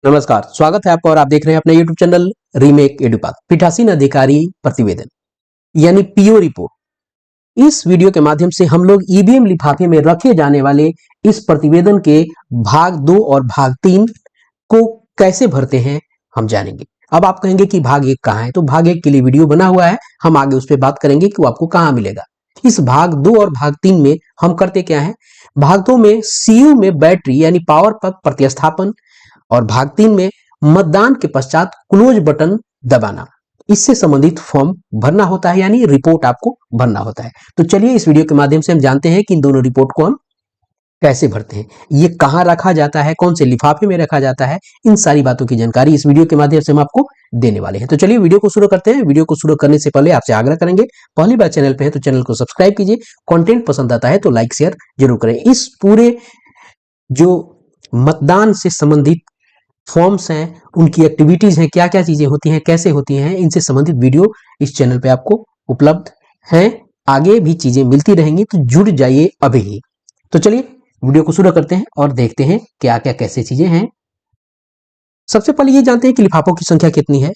नमस्कार, स्वागत है आपका और आप देख रहे हैं अपने YouTube चैनल रीमेक एडुपाथ। पीठासीन अधिकारी प्रतिवेदन यानी पीओ रिपोर्ट। इस वीडियो के माध्यम से हम लोग ईवीएम लिफाफे में रखे जाने वाले इस प्रतिवेदन के भाग 2 और भाग 3 को कैसे भरते हैं हम जानेंगे। अब आप कहेंगे कि भाग 1 कहाँ है, तो भाग 1 के लिए वीडियो बना हुआ है, हम आगे उस पर बात करेंगे कि वो आपको कहाँ मिलेगा। इस भाग 2 और भाग 3 में हम करते क्या है, भाग 2 में सीयू में बैटरी यानी पावर पग प्रतिस्थापन और भाग 3 में मतदान के पश्चात क्लोज बटन दबाना, इससे संबंधित फॉर्म भरना होता है यानी रिपोर्ट आपको भरना होता है। तो चलिए इस वीडियो के माध्यम से हम जानते हैं कि इन दोनों रिपोर्ट को हम कैसे भरते हैं, ये कहां रखा जाता है, कौन से लिफाफे में रखा जाता है, इन सारी बातों की जानकारी इस वीडियो के माध्यम से हम आपको देने वाले हैं। तो चलिए वीडियो को शुरू करते हैं। वीडियो को शुरू करने से पहले आपसे आग्रह करेंगे, पहली बार चैनल पे है तो चैनल को सब्सक्राइब कीजिए, कंटेंट पसंद आता है तो लाइक शेयर जरूर करें। इस पूरे जो मतदान से संबंधित फॉर्म्स हैं, उनकी एक्टिविटीज हैं, क्या क्या चीजें होती हैं, कैसे होती हैं, इनसे संबंधित वीडियो इस चैनल पे आपको उपलब्ध हैं। आगे भी चीजें मिलती रहेंगी, तो जुड़ जाइए अभी ही। तो चलिए वीडियो को शुरू करते हैं और देखते हैं क्या क्या कैसे चीजें हैं। सबसे पहले ये जानते हैं कि लिफाफों की संख्या कितनी है।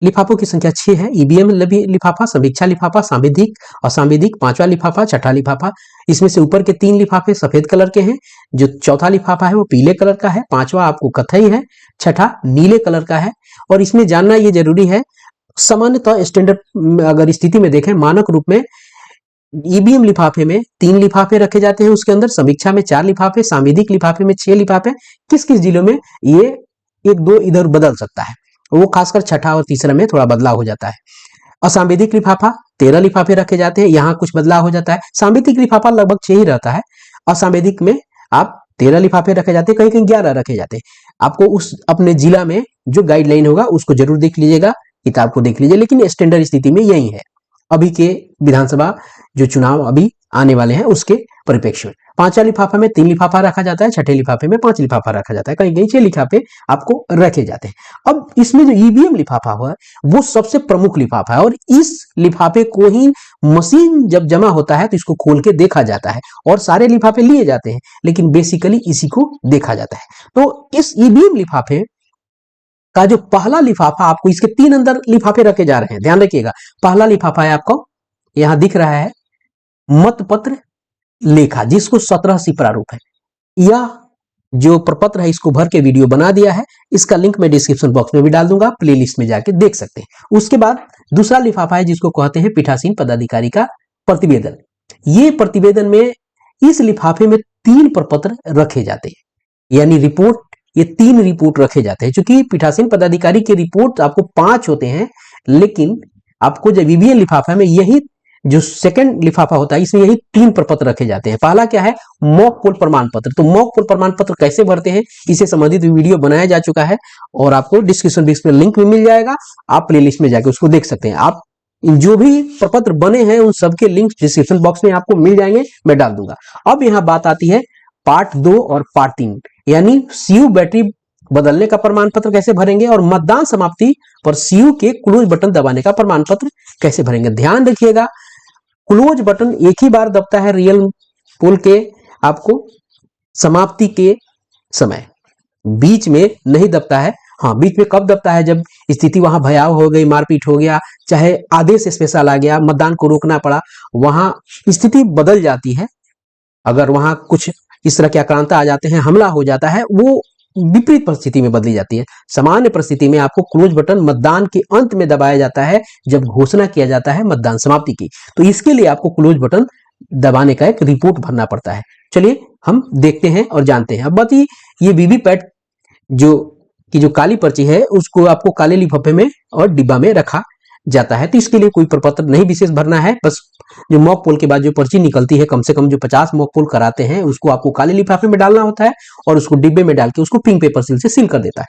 लिफाफों की संख्या 6 है। ईवीएम लिफाफा, समीक्षा लिफाफा, सांविधिक, असांविधिक, पांचवा लिफाफा, छठा लिफाफा। इसमें से ऊपर के 3 लिफाफे सफेद कलर के हैं, जो चौथा लिफाफा है वो पीले कलर का है, पांचवा आपको कथई है, छठा नीले कलर का है। और इसमें जानना ये जरूरी है, सामान्यतः स्टैंडर्ड अगर स्थिति में देखें, मानक रूप में ईवीएम लिफाफे में 3 लिफाफे रखे जाते हैं, उसके अंदर समीक्षा में 4 लिफाफे, सांविधिक लिफाफे में 6 लिफाफे। किस किस जिलों में ये 1-2 इधर बदल सकता है, वो खासकर छठा और तीसरा में थोड़ा बदलाव हो जाता है। असांविधिक लिफाफा 13 लिफाफे रखे जाते हैं, यहाँ कुछ बदलाव हो जाता है। सांविधिक लिफाफा लगभग 6 ही रहता है। असांविधिक में आप 13 लिफाफे रखे जाते हैं, कहीं कहीं 11 रखे जाते हैं। आपको उस अपने जिला में जो गाइडलाइन होगा उसको जरूर देख लीजिएगा, किताब को देख लीजिए, लेकिन स्टैंडर्ड स्थिति में यही है अभी के विधानसभा जो चुनाव अभी आने वाले हैं उसके परिप्रेक्ष्य में। पांचवा लिफाफा में 3 लिफाफा रखा जाता है, छठे लिफाफे में 5 लिफाफा रखा जाता है, कहीं कहीं 6 लिफाफे आपको रखे जाते हैं। अब इसमें जो ईवीएम लिफाफा हुआ है वो सबसे प्रमुख लिफाफा है, और इस लिफाफे को ही मशीन जब जमा होता है तो इसको खोल के देखा जाता है, और सारे लिफाफे लिए जाते हैं लेकिन बेसिकली इसी को देखा जाता है। तो इस ईवीएम लिफाफे का जो पहला लिफाफा, आपको इसके 3 अंदर लिफाफे रखे जा रहे हैं, ध्यान रखिएगा। पहला लिफाफा है आपको यहां दिख रहा है मतपत्र लेखा, जिसको 17C प्रारूप है। यह जो प्रपत्र है इसको भर के वीडियो बना दिया है, इसका लिंक मैं डिस्क्रिप्शन बॉक्स में भी डाल दूंगा, प्लेलिस्ट में जाके देख सकते हैं। उसके बाद दूसरा लिफाफा है जिसको कहते हैं पीठासीन पदाधिकारी का प्रतिवेदन। ये प्रतिवेदन में इस लिफाफे में 3 प्रपत्र रखे जाते हैं यानी रिपोर्ट, ये 3 रिपोर्ट रखे जाते हैं। क्योंकि पीठासीन पदाधिकारी के रिपोर्ट आपको 5 होते हैं, लेकिन आपको जब ईवीएम लिफाफा में यही जो सेकंड लिफाफा होता है इसमें यही 3 प्रपत्र रखे जाते हैं। पहला क्या है, मॉक पोल प्रमाण पत्र। तो मॉक पोल प्रमाण पत्र कैसे भरते हैं इससे संबंधित वीडियो बनाया जा चुका है, और आपको डिस्क्रिप्शन बॉक्स में लिंक भी मिल जाएगा, आप प्लेलिस्ट में जाके उसको देख सकते हैं। आप जो भी प्रपत्र बने हैं उन सबके लिंक डिस्क्रिप्शन बॉक्स में आपको मिल जाएंगे, मैं डाल दूंगा। अब यहाँ बात आती है पार्ट 2 और पार्ट 3 यानी सीयू बैटरी बदलने का प्रमाण पत्र कैसे भरेंगे, और मतदान समाप्ति पर सीयू के क्लोज बटन दबाने का प्रमाण पत्र कैसे भरेंगे। ध्यान रखिएगा, क्लोज बटन एक ही बार दबता है रियल पोल के आपको समाप्ति के समय, बीच में नहीं दबता है। हाँ, बीच में कब दबता है, जब स्थिति वहां भयावह हो गई, मारपीट हो गया, चाहे आदेश स्पेशल आ गया, मतदान को रोकना पड़ा, वहां स्थिति बदल जाती है। अगर वहां कुछ इस तरह के आक्रांता आ जाते हैं, हमला हो जाता है, वो विपरीत परिस्थिति में बदली जाती है। सामान्य परिस्थिति में आपको क्लोज बटन मतदान के अंत में दबाया जाता है जब घोषणा किया जाता है मतदान समाप्ति की। तो इसके लिए आपको क्लोज बटन दबाने का एक रिपोर्ट भरना पड़ता है। चलिए हम देखते हैं और जानते हैं। अब बात ये वीवीपैट जो काली पर्ची है उसको आपको काले लिफाफे में और डिब्बा में रखा जाता है। तो इसके लिए कोई प्रपत्र नहीं विशेष भरना है, बस जो मॉक पोल के बाद जो पर्ची निकलती है, कम से कम जो 50 मॉक पोल कराते हैं उसको आपको काले लिफाफे में डालना होता है, और उसको डिब्बे में डाल के उसको पिंक पेपर सील से सील कर देता है।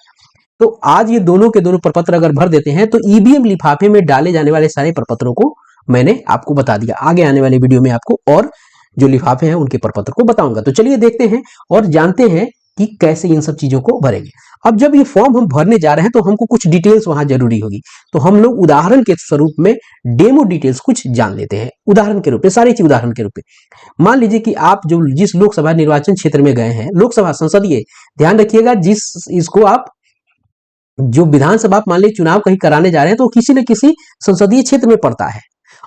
तो आज ये दोनों के दोनों प्रपत्र अगर भर देते हैं तो ईवीएम लिफाफे में डाले जाने वाले सारे प्रपत्रों को मैंने आपको बता दिया। आगे आने वाले वीडियो में आपको और जो लिफाफे हैं उनके प्रपत्र को बताऊंगा। तो चलिए देखते हैं और जानते हैं कि कैसे इन सब चीजों को भरेंगे। अब जब ये फॉर्म हम भरने जा रहे हैं तो हमको कुछ डिटेल्स वहां जरूरी होगी, तो हम लोग उदाहरण के स्वरूप में डेमो डिटेल्स कुछ जान लेते हैं। उदाहरण के रूप में, सारी चीज उदाहरण के रूप में मान लीजिए कि आप जो जिस लोकसभा निर्वाचन क्षेत्र में गए हैं, लोकसभा संसदीय, ध्यान रखिएगा, जिस इसको आप जो विधानसभा आप मान लीजिए चुनाव कहीं कराने जा रहे हैं तो किसी न किसी संसदीय क्षेत्र में पड़ता है।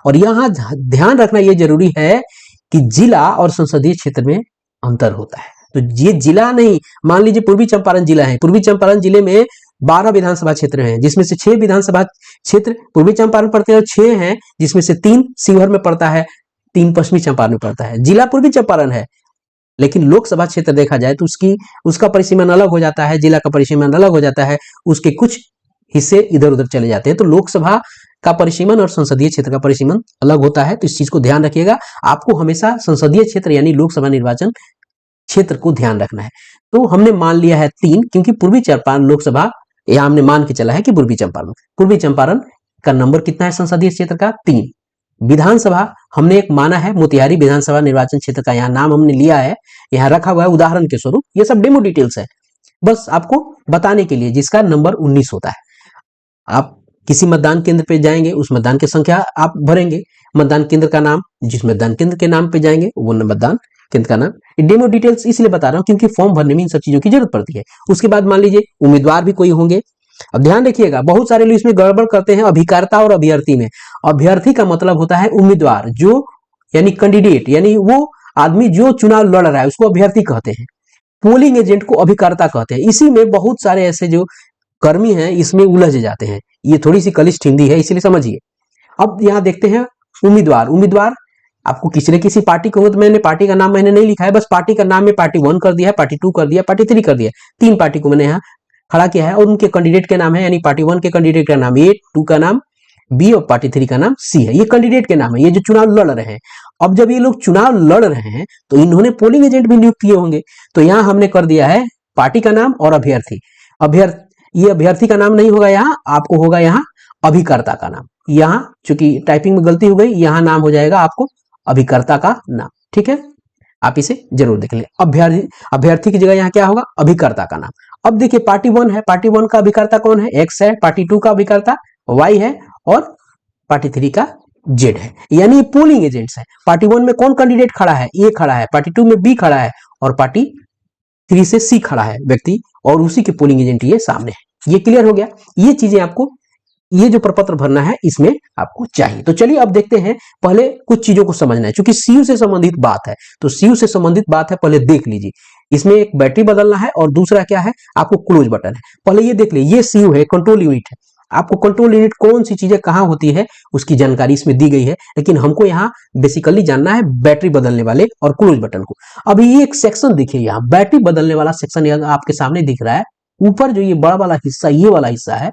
और यहाँ ध्यान रखना यह जरूरी है कि जिला और संसदीय क्षेत्र में अंतर होता है। तो ये जिला नहीं, मान लीजिए पूर्वी चंपारण जिला है, पूर्वी चंपारण जिले में 12 विधानसभा क्षेत्र हैं, जिसमें से 6 विधानसभा क्षेत्र पूर्वी चंपारण पड़ते हैं और 6 हैं जिसमें से 3 शिवहर में पड़ता है, 3 पश्चिमी चंपारण में पड़ता है। जिला पूर्वी चंपारण है, लेकिन लोकसभा क्षेत्र देखा जाए तो उसका परिसीमन अलग हो जाता है, जिला का परिसीमन अलग हो जाता है, उसके कुछ हिस्से इधर उधर चले जाते हैं। तो लोकसभा का परिसीमन और संसदीय क्षेत्र का परिसीमन अलग होता है, तो इस चीज को ध्यान रखिएगा। आपको हमेशा संसदीय क्षेत्र यानी लोकसभा निर्वाचन क्षेत्र को ध्यान रखना है। तो हमने मान लिया है 3, क्योंकि पूर्वी चंपारण लोकसभा यहां हमने मान के चला है कि पूर्वी चंपारण का नंबर कितना है संसदीय क्षेत्र का, 3। विधानसभा हमने एक माना है, मोतिहारी विधानसभा निर्वाचन क्षेत्र का यहाँ नाम हमने लिया है, यहाँ रखा हुआ है उदाहरण के स्वरूप। ये सब डेमो डिटेल्स है, बस आपको बताने के लिए, जिसका नंबर 19 होता है। आप किसी मतदान केंद्र पे जाएंगे, उस मतदान की संख्या आप भरेंगे, मतदान केंद्र का नाम, जिस मतदान केंद्र के नाम पे जाएंगे वो मतदान केंद्र का नाम। डेमो डिटेल्स इसलिए बता रहा हूं क्योंकि फॉर्म भरने में इन सब चीजों की जरूरत पड़ती है। उसके बाद मान लीजिए उम्मीदवार भी कोई होंगे। अब ध्यान रखिएगा, बहुत सारे लोग इसमें गड़बड़ करते हैं अभिकर्ता और अभ्यर्थी में। अभ्यर्थी का मतलब होता है उम्मीदवार, जो यानी कैंडिडेट, यानी वो आदमी जो चुनाव लड़ रहा है उसको अभ्यर्थी कहते हैं। पोलिंग एजेंट को अभिकर्ता कहते हैं। इसी में बहुत सारे ऐसे जो कर्मी हैं इसमें उलझ जाते हैं। ये थोड़ी सी कलिष्ठ हिंदी है, इसलिए समझिए। अब यहाँ देखते हैं उम्मीदवार आपको किसी न किसी पार्टी को, तो मैंने पार्टी का नाम मैंने नहीं लिखा है, बस पार्टी का नाम में पार्टी 1 कर दिया है, पार्टी 2 कर दिया, पार्टी 3 कर दिया, 3 पार्टी को मैंने यहाँ खड़ा किया है और उनके कैंडिडेट के नाम है, यानी पार्टी 1 के कैंडिडेट का नाम ए, 2 का नाम बी और पार्टी 3 का नाम सी है। ये कैंडिडेट के नाम है, ये जो चुनाव लड़ रहे हैं। अब जब ये लोग चुनाव लड़ रहे हैं तो इन्होंने पोलिंग एजेंट भी नियुक्त किए होंगे, तो यहाँ हमने कर दिया है पार्टी का नाम और अभ्यर्थी। ये अभ्यर्थी का नाम नहीं होगा, यहाँ आपको होगा यहाँ अभिकर्ता का नाम। यहाँ चूंकि टाइपिंग में गलती हो गई, यहाँ नाम हो जाएगा आपको अभिकर्ता का नाम। ठीक है, आप इसे जरूर देख लें। अभ्यर्थी की जगह यहाँ क्या होगा, अभिकर्ता का नाम। अब देखिए पार्टी 1 है, पार्टी 1 का अभिकर्ता कौन है, एक्स है, पार्टी 2 का अभिकर्ता वाई है और पार्टी 3 का जेड है, यानी पोलिंग एजेंट्स है। पार्टी 1 में कौन कैंडिडेट खड़ा है, ए खड़ा है, पार्टी 2 में बी खड़ा है और पार्टी 3 से सी खड़ा है व्यक्ति, और उसी के पोलिंग एजेंट ये सामने है। ये क्लियर हो गया। ये चीजें आपको, ये जो प्रपत्र भरना है इसमें आपको चाहिए। तो चलिए अब देखते हैं, पहले कुछ चीजों को समझना है, क्योंकि सीयू से संबंधित बात है, तो सीयू से संबंधित बात है, पहले देख लीजिए। इसमें एक बैटरी बदलना है और दूसरा क्या है, आपको क्लोज बटन है। पहले ये देख लीजिए, ये सीयू है, कंट्रोल यूनिट है। आपको कंट्रोल यूनिट कौन सी चीजें कहां होती है उसकी जानकारी इसमें दी गई है, लेकिन हमको यहाँ बेसिकली जानना है बैटरी बदलने वाले और क्लोज बटन को। अभी ये एक सेक्शन देखिए, यहाँ बैटरी बदलने वाला सेक्शन आपके सामने दिख रहा है। ऊपर जो ये बड़ा वाला हिस्सा, ये वाला हिस्सा है,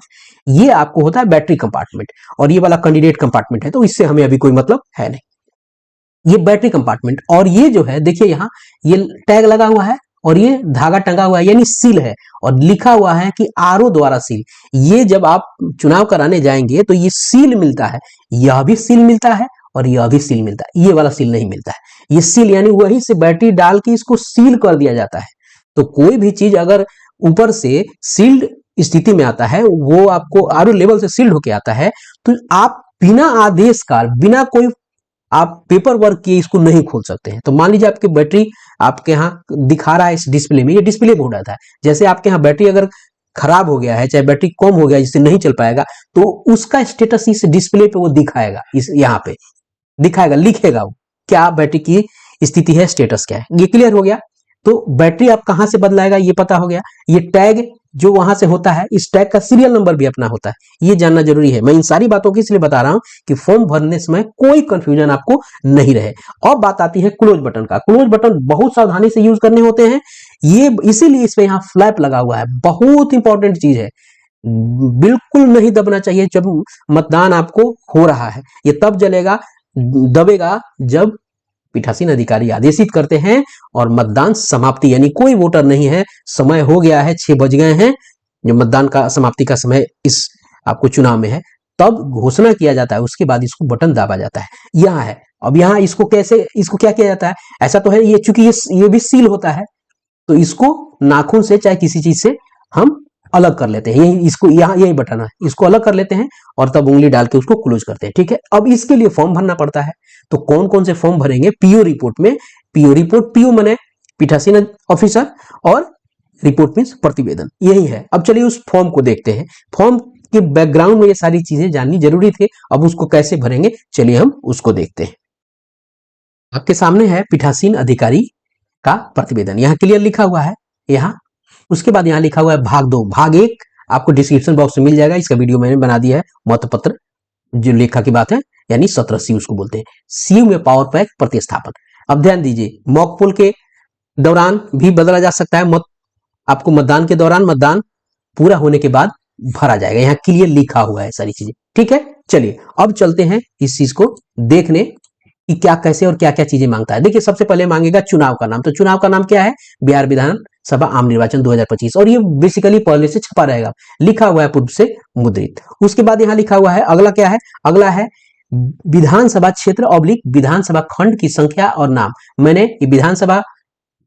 ये आपको होता है बैटरी कंपार्टमेंट, और ये वाला कैंडिडेट कंपार्टमेंट है, तो इससे हमें अभी कोई मतलब है नहीं। ये बैटरी कंपार्टमेंट, और ये जो है देखिए यहाँ ये टैग लगा हुआ है और ये धागा टंगा हुआ है, यानी सील है, और लिखा हुआ है कि आरओ द्वारा सील। ये जब आप चुनाव कराने जाएंगे तो ये सील मिलता है, यह भी सील मिलता है और यह भी सील मिलता है, ये वाला सील नहीं मिलता है। ये सील यानी वहीं से बैटरी डाल के इसको सील कर दिया जाता है। तो कोई भी चीज अगर ऊपर से सील्ड स्थिति में आता है, वो आपको आरओ लेवल से सील्ड होके आता है, तो आप बिना आदेश का, बिना कोई आप पेपर वर्क किए इसको नहीं खोल सकते हैं। तो मान लीजिए आपकी बैटरी आपके यहाँ दिखा रहा है इस डिस्प्ले में, ये डिस्प्ले बोर्ड आता है, जैसे आपके यहाँ बैटरी अगर खराब हो गया है, चाहे बैटरी कम हो गया जिससे नहीं चल पाएगा, तो उसका स्टेटस इस डिस्प्ले पे वो दिखाएगा, इस यहाँ पे दिखाएगा, लिखेगा वो क्या बैटरी की स्थिति है, स्टेटस क्या है। ये क्लियर हो गया। तो बैटरी आप कहां से बदलाएगा ये पता हो गया। ये टैग जो वहां से होता है, इस टैग का सीरियल नंबर भी अपना होता है, ये जानना जरूरी है। मैं इन सारी बातों की इसलिए बता रहा हूं कि फॉर्म भरने समय कोई कंफ्यूजन आपको नहीं रहे। अब बात आती है क्लोज बटन का। क्लोज बटन बहुत सावधानी से यूज करने होते हैं, ये इसीलिए इस पे यहाँ फ्लैप लगा हुआ है, बहुत इंपॉर्टेंट चीज है। बिल्कुल नहीं दबना चाहिए जब मतदान आपको हो रहा है, ये तब जलेगा दबेगा जब पीठासीन अधिकारी आदेशित करते हैं और मतदान समाप्ति, यानी कोई वोटर नहीं है, समय हो गया है, 6 बज गए हैं, जो मतदान का समाप्ति का समय इस आपको चुनाव में है, तब घोषणा किया जाता है, उसके बाद इसको बटन दाबा जाता है। यहाँ है, अब यहाँ इसको कैसे, इसको क्या किया जाता है, ऐसा तो है ये, चूंकि ये भी सील होता है, तो इसको नाखून से चाहे किसी चीज से हम अलग कर लेते हैं। यही इसको, यहाँ यही बटन है, इसको अलग कर लेते हैं और तब उंगली डाल के उसको क्लोज करते हैं। ठीक है, अब इसके लिए फॉर्म भरना पड़ता है। तो कौन कौन से फॉर्म भरेंगे, पीओ रिपोर्ट में, पीओ रिपोर्ट, पीओ माने पीठासीन ऑफिसर, और रिपोर्ट मीन्स प्रतिवेदन, यही है। अब चलिए उस फॉर्म को देखते हैं। फॉर्म के बैकग्राउंड में ये सारी चीजें जाननी जरूरी थी, अब उसको कैसे भरेंगे चलिए हम उसको देखते हैं। आपके सामने है पीठासीन अधिकारी का प्रतिवेदन, यहाँ क्लियर लिखा हुआ है यहाँ। उसके बाद यहाँ लिखा हुआ है भाग 2, भाग 1 आपको डिस्क्रिप्शन बॉक्स में मिल जाएगा, इसका वीडियो मैंने बना दिया है। महत्व पत्र जो लेखा की बात है, यानी 17C उसको बोलते हैं। सीयू में पावर पैक प्रतिस्थापन। अब ध्यान दीजिए, मॉक पोल के दौरान भी बदला जा सकता है, आपको मतदान के दौरान, मतदान पूरा होने के बाद भरा जाएगा, यहाँ क्लियर लिखा हुआ है सारी चीजें, ठीक है। चलिए अब चलते हैं इस चीज को देखने कि क्या कैसे और क्या क्या चीजें मांगता है। देखिए सबसे पहले मांगेगा चुनाव का नाम, तो चुनाव का नाम क्या है, बिहार विधानसभा आम निर्वाचन 2025, और ये बेसिकली पहले से छपा रहेगा, लिखा हुआ है पूर्व से मुद्रित। उसके बाद यहाँ लिखा हुआ है अगला क्या है, अगला है विधानसभा क्षेत्र ऑब्लिक विधानसभा खंड की संख्या और नाम। मैंने ये विधानसभा,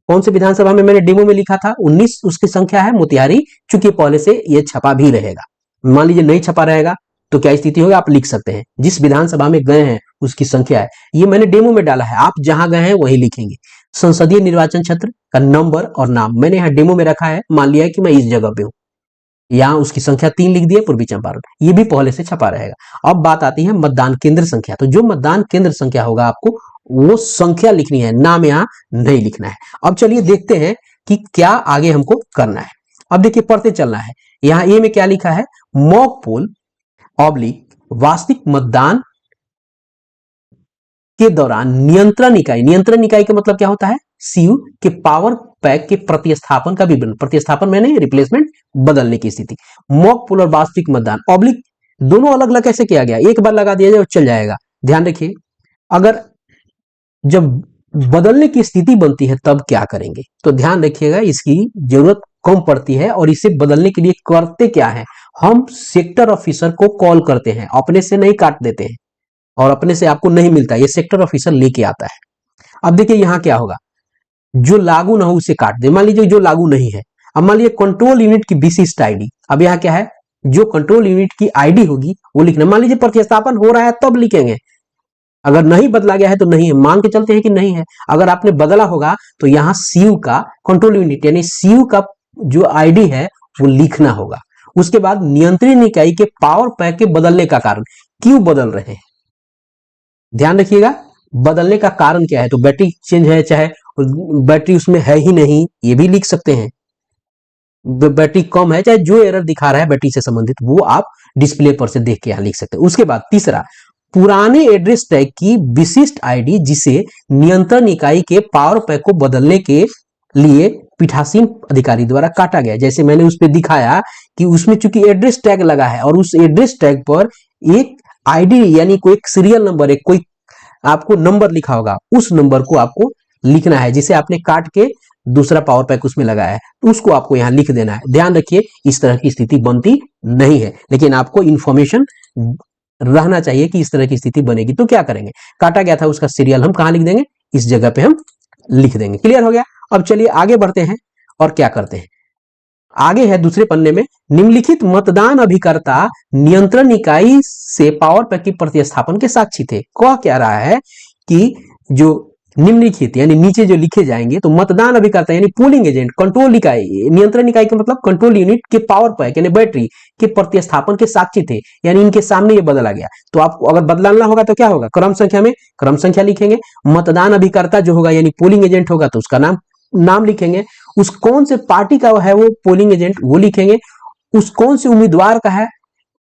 कौन से विधानसभा में मैंने डेमो में लिखा था 19, उसकी संख्या है मोतिहारी, चूंकि पहले से ये छपा भी रहेगा। मान लीजिए नहीं छपा रहेगा तो क्या स्थिति होगी, आप लिख सकते हैं जिस विधानसभा में गए हैं उसकी संख्या है, ये मैंने डेमो में डाला है, आप जहां गए हैं वही लिखेंगे। संसदीय निर्वाचन क्षेत्र का नंबर और नाम मैंने यहाँ डेमो में रखा है, मान लिया है कि मैं इस जगह पे हूँ, यहाँ उसकी संख्या 3 लिख दी है, पूर्वी चंपारण, ये भी पहले से छपा रहेगा। अब बात आती है मतदान केंद्र संख्या, तो जो मतदान केंद्र संख्या होगा आपको वो संख्या लिखनी है, नाम यहाँ नहीं लिखना है। अब चलिए देखते हैं कि क्या आगे हमको करना है। अब देखिए पढ़ते चलना है, यहाँ ए में क्या लिखा है, मॉक पोल ऑब्लिक वास्तविक मतदान के दौरान नियंत्रण इकाई, नियंत्रण इकाई का मतलब क्या होता है, सीयू के पावर पैक के प्रतिस्थापन का विवरण, प्रतिस्थापन मैंने रिप्लेसमेंट, बदलने की स्थिति। मॉक पोल और वास्तविक मतदान ऑब्लिक दोनों अलग अलग कैसे किया गया, एक बार लगा दिया जाए चल जाएगा। ध्यान रखिए अगर जब बदलने की स्थिति बनती है तब क्या करेंगे, तो ध्यान रखिएगा इसकी जरूरत कम पड़ती है, और इसे बदलने के लिए करते क्या है, हम सेक्टर ऑफिसर को कॉल करते हैं, अपने से नहीं काट देते हैं, और अपने से आपको नहीं मिलता, ये सेक्टर ऑफिसर लेके आता है। अब देखिए यहाँ क्या होगा, जो लागू ना हो उसे काट दे, मान लीजिए जो लागू नहीं है। अब मान लीजिए कंट्रोल यूनिट की विशिष्ट आईडी, अब यहाँ क्या है, जो कंट्रोल यूनिट की आईडी होगी वो लिखना। मान लीजिए प्रतिस्थापन हो रहा है तब लिखेंगे, अगर नहीं बदला गया है तो नहीं है, मान के चलते हैं कि नहीं है। अगर आपने बदला होगा तो यहाँ सीयू का कंट्रोल यूनिट यानी सीयू का जो आईडी है वो लिखना होगा। उसके बाद नियंत्रण इकाई के पावर पैक के बदलने का कारण, क्यों बदल रहे हैं, ध्यान रखिएगा बदलने का कारण क्या है, तो बैटरी चेंज है, चाहे बैटरी उसमें है ही नहीं, ये भी लिख सकते हैं, बैटरी कम है, चाहे जो एरर दिखा रहा है बैटरी से संबंधित वो आप डिस्प्ले पर से देख के यहाँ लिख सकते हैं। उसके बाद तीसरा, पुराने एड्रेस टैग की विशिष्ट आईडी जिसे नियंत्रण इकाई के पावर पैक को बदलने के लिए पीठासीन अधिकारी द्वारा काटा गया। जैसे मैंने उस पर दिखाया कि उसमें चूंकि एड्रेस टैग लगा है और उस एड्रेस टैग पर एक आईडी यानी कोई सीरियल नंबर, एक कोई आपको नंबर लिखा होगा, उस नंबर को आपको लिखना है, जिसे आपने काट के दूसरा पावर पैक उसमें लगाया है तो उसको आपको यहाँ लिख देना है। ध्यान रखिए इस तरह की स्थिति बनती नहीं है, लेकिन आपको इंफॉर्मेशन रहना चाहिए कि इस तरह की स्थिति बनेगी। तो क्या करेंगे, काटा गया था उसका सीरियल हम कहाँ लिख देंगे, इस जगह पे हम लिख देंगे। क्लियर हो गया। अब चलिए आगे बढ़ते हैं और क्या करते हैं, आगे है दूसरे पन्ने में, निम्नलिखित मतदान अभिकर्ता नियंत्रण इकाई से पावर पैक की प्रतिस्थापन के साक्षी थे। क्या रहा है कि जो निम्नलिखित यानी नीचे जो लिखे जाएंगे, तो मतदान अभिकर्ता यानी पोलिंग एजेंट, कंट्रोल इकाई, नियंत्रण इकाई का मतलब कंट्रोल यूनिट के पावर पैक यानी बैटरी के प्रतिस्थापन के साक्षी थे, यानी इनके सामने ये बदला गया। तो आपको अगर बदलाना होगा तो क्या होगा, क्रम संख्या में क्रम संख्या लिखेंगे, मतदान अभिकर्ता जो होगा यानी पोलिंग एजेंट होगा तो उसका नाम लिखेंगे, उस कौन से पार्टी का है वो पोलिंग एजेंट वो लिखेंगे, उस कौन से उम्मीदवार का है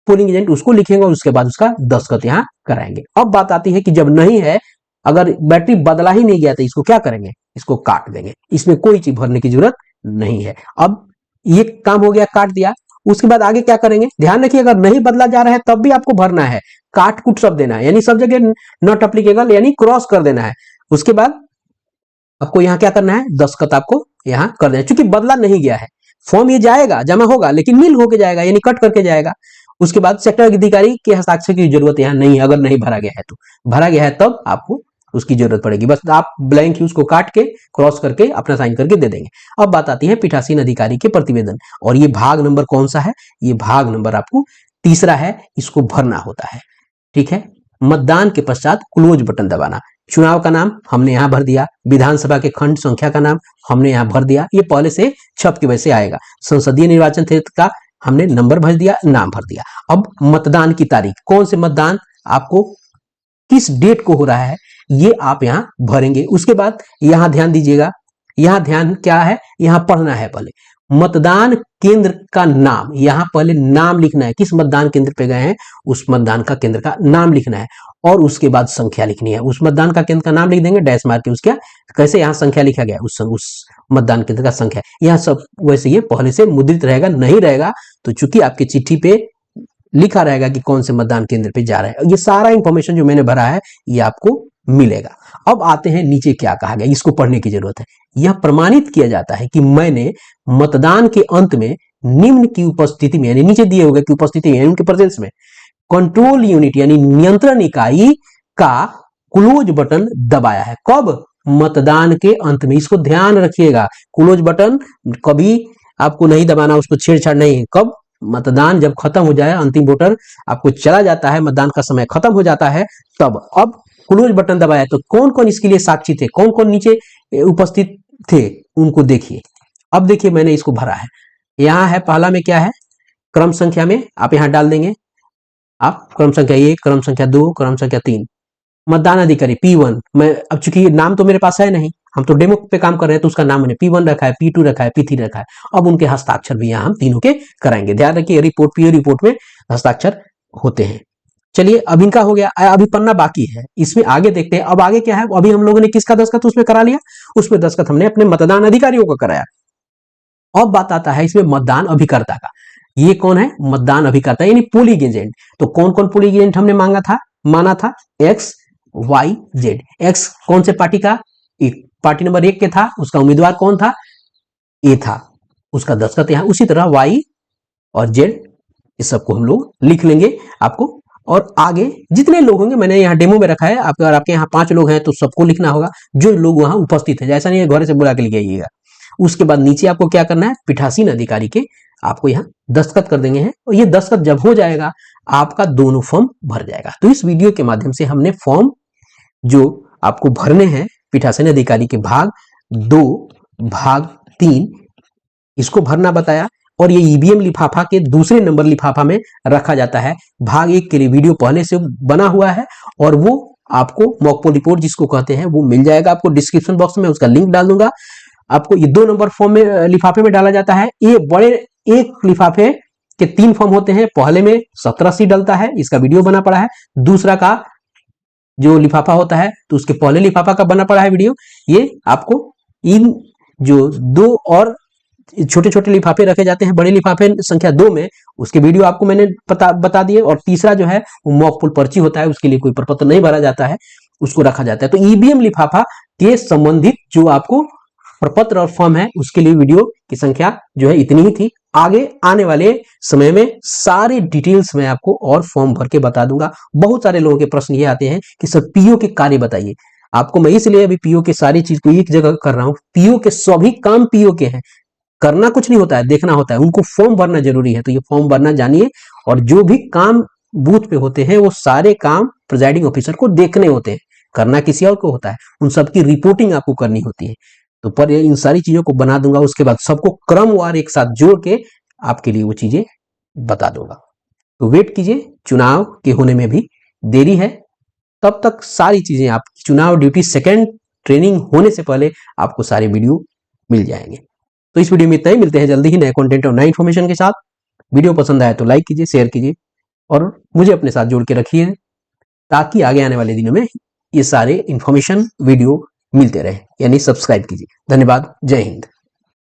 पोलिंग एजेंट उसको लिखेंगे, और उसके बाद उसका दस्तखत यहाँ कराएंगे। अब बात आती है कि जब नहीं है, अगर बैटरी बदला ही नहीं गया तो इसको क्या करेंगे, इसको काट देंगे, इसमें कोई चीज भरने की जरूरत नहीं है। अब ये काम हो गया, काट दिया। उसके बाद आगे क्या करेंगे, ध्यान रखिए अगर नहीं बदला जा रहा है तब भी आपको भरना है, काट कुट सब देना है, यानी सब जगह नॉट एप्लीकेबल यानी क्रॉस कर देना है। उसके बाद आपको यहाँ क्या करना है, दस्तखत आपको यहाँ कर देना, क्योंकि बदला नहीं गया है। फॉर्म ये जाएगा, जमा होगा, लेकिन मिल होके जाएगा यानी कट करके जाएगा। उसके बाद सेक्टर अधिकारी के हस्ताक्षर की जरूरत यहाँ नहीं है, अगर नहीं भरा गया है तो, भरा गया है तब आपको उसकी जरूरत पड़ेगी, बस आप ब्लैंक ही उसको काट के क्रॉस करके अपना साइन करके दे देंगे। अब बात आती है पीठासीन अधिकारी के प्रतिवेदन, और ये भाग नंबर कौन सा है, ये भाग नंबर आपको तीसरा है, इसको भरना होता है। ठीक है, मतदान के पश्चात क्लोज बटन दबाना, चुनाव का नाम हमने यहाँ भर दिया, विधानसभा के खंड संख्या का नाम हमने यहाँ भर दिया, ये पहले से छप के वैसे आएगा। संसदीय निर्वाचन क्षेत्र का हमने नंबर भर दिया, नाम भर दिया। अब मतदान की तारीख, कौन से मतदान आपको किस डेट को हो रहा है, ये आप यहाँ भरेंगे। उसके बाद यहाँ ध्यान दीजिएगा, यहाँ ध्यान क्या है, यहाँ पढ़ना है पहले मतदान केंद्र का नाम, यहाँ पहले नाम लिखना है, किस मतदान केंद्र पे गए हैं उस मतदान का केंद्र का नाम लिखना है, और उसके बाद संख्या लिखनी है। उस मतदान का केंद्र का नाम लिख देंगे, डैश मार के उसका कैसे यहाँ संख्या लिखा गया उस मतदान केंद्र का संख्या, यहाँ सब वैसे ये पहले से मुद्रित रहेगा, नहीं रहेगा तो चूंकि आपकी चिट्ठी पे लिखा रहेगा कि कौन से मतदान केंद्र पे जा रहा है। ये सारा इंफॉर्मेशन जो मैंने भरा है ये आपको मिलेगा। अब आते हैं नीचे क्या कहा गया, इसको पढ़ने की जरूरत है। यह प्रमाणित किया जाता है कि मैंने मतदान के अंत में निम्न की उपस्थिति में, यानी नीचे दिए हुए की उपस्थिति में, उनके प्रेजेंस में कंट्रोल यूनिट यानी नियंत्रण इकाई का क्लोज बटन दबाया है। कब? मतदान के अंत में। इसको ध्यान रखिएगा, क्लोज बटन कभी आपको नहीं दबाना, उसको छेड़छाड़ नहीं। कब? मतदान जब खत्म हो जाए, अंतिम वोटर आपको चला जाता है, मतदान का समय खत्म हो जाता है, तब। अब क्लोज बटन दबाया तो कौन कौन इसके लिए साक्षी थे, कौन कौन नीचे उपस्थित थे, उनको देखिए। अब देखिए मैंने इसको भरा है, यहाँ है पहला में क्या है, क्रम संख्या में आप यहाँ डाल देंगे, आप क्रम संख्या 1, क्रम संख्या 2, क्रम संख्या 3, मतदान अधिकारी P1। मैं अब चूंकि नाम तो मेरे पास है नहीं, हम तो डेमो पे काम कर रहे हैं, तो उसका नाम मैंने P1 रखा है, P2 रखा है, P3 रखा है। अब उनके हस्ताक्षर भी यहाँ हम तीनों के कराएंगे। ध्यान रखिए रिपोर्ट, पीओ रिपोर्ट में हस्ताक्षर होते हैं। चलिए अब इनका हो गया, अभी पन्ना बाकी है, इसमें आगे देखते हैं। अब आगे क्या है, अभी हम लोगों ने किसका दस्तखत उसमें करा लिया, उसमें दस्तखत हमने अपने मतदान अधिकारियों का कराया। अब बात आता है इसमें मतदान अभिकर्ता का। ये कौन है? मतदान अभिकर्ता यानी पोलिंग एजेंट। तो कौन कौन पोलिंग एजेंट हमने माना था? X Y Z। X कौन से पार्टी का? पार्टी नंबर 1 के था, उसका उम्मीदवार कौन था? A था, उसका दस्तखत यहाँ। उसी तरह Y और Z इस सबको हम लोग लिख लेंगे आपको। और आगे जितने लोग होंगे, मैंने यहाँ डेमो में रखा है, अगर आपके यहाँ 5 लोग हैं तो सबको लिखना होगा, जो लोग वहां उपस्थित है। जैसा नहीं है घर से बुला के लिख आइएगा। उसके बाद नीचे आपको क्या करना है, पीठासीन अधिकारी के आपको यहाँ दस्तखत कर देंगे हैं, और ये दस्तखत जब हो जाएगा आपका दोनों फॉर्म भर जाएगा। तो इस वीडियो के माध्यम से हमने फॉर्म जो आपको भरने हैं पीठासीन अधिकारी के भाग 2, भाग 3, इसको भरना बताया। और ये ईवीएम लिफाफा के दूसरे नंबर लिफाफा में रखा जाता है। भाग 1 के लिए वीडियो पहले से बना हुआ है, और वो आपको मॉकपोल रिपोर्ट जिसको कहते हैं वो मिल जाएगा आपको डिस्क्रिप्शन बॉक्स में, उसका लिंक डाल दूंगा। आपको ये 2 नंबर फॉर्म में लिफाफे में डाला जाता है। ये बड़े एक लिफाफे के 3 फॉर्म होते हैं। पहले में 17 सी डलता है, इसका वीडियो बना पड़ा है। दूसरा का जो लिफाफा होता है तो उसके पहले लिफाफा का बना पड़ा है वीडियो। ये आपको इन जो 2 और छोटे छोटे लिफाफे रखे जाते हैं, बड़े लिफाफे संख्या 2 में, उसके वीडियो आपको मैंने बता दिए। और तीसरा जो है वो मॉक पोल पर्ची होता है, उसके लिए कोई प्रपत्र नहीं भरा जाता है, उसको रखा जाता है। तो ईवीएम लिफाफा के संबंधित जो आपको प्रपत्र और फॉर्म है उसके लिए वीडियो की संख्या जो है इतनी ही थी। आगे आने वाले समय में सारे डिटेल्स में आपको और फॉर्म भर के बता दूंगा। बहुत सारे लोगों के प्रश्न ये आते हैं कि सर पीओ के कार्य बताइए। आपको मैं इसलिए अभी पीओ के सारी चीज को एक जगह कर रहा हूं। पीओ के सभी काम पीओ के हैं, करना कुछ नहीं होता है, देखना होता है। उनको फॉर्म भरना जरूरी है, तो ये फॉर्म भरना जानिए। और जो भी काम बूथ पे होते हैं वो सारे काम प्रिजाइडिंग ऑफिसर को देखने होते हैं, करना किसी और को होता है। उन सबकी रिपोर्टिंग आपको करनी होती है। तो पर इन सारी चीजों को बना दूंगा, उसके बाद सबको क्रमवार एक साथ जोड़ के आपके लिए वो चीजें बता दूंगा। तो वेट कीजिए, चुनाव के होने में भी देरी है, तब तक सारी चीजें आप चुनाव ड्यूटी सेकेंड ट्रेनिंग होने से पहले आपको सारे वीडियो मिल जाएंगे। तो इस वीडियो में इतना ही, मिलते हैं जल्दी ही नए कंटेंट और नई इन्फॉर्मेशन के साथ। वीडियो पसंद आए तो लाइक कीजिए, शेयर कीजिए, और मुझे अपने साथ जोड़ के रखिए, ताकि आगे आने वाले दिनों में ये सारे इन्फॉर्मेशन वीडियो मिलते रहे। यानी सब्सक्राइब कीजिए। धन्यवाद। जय हिंद।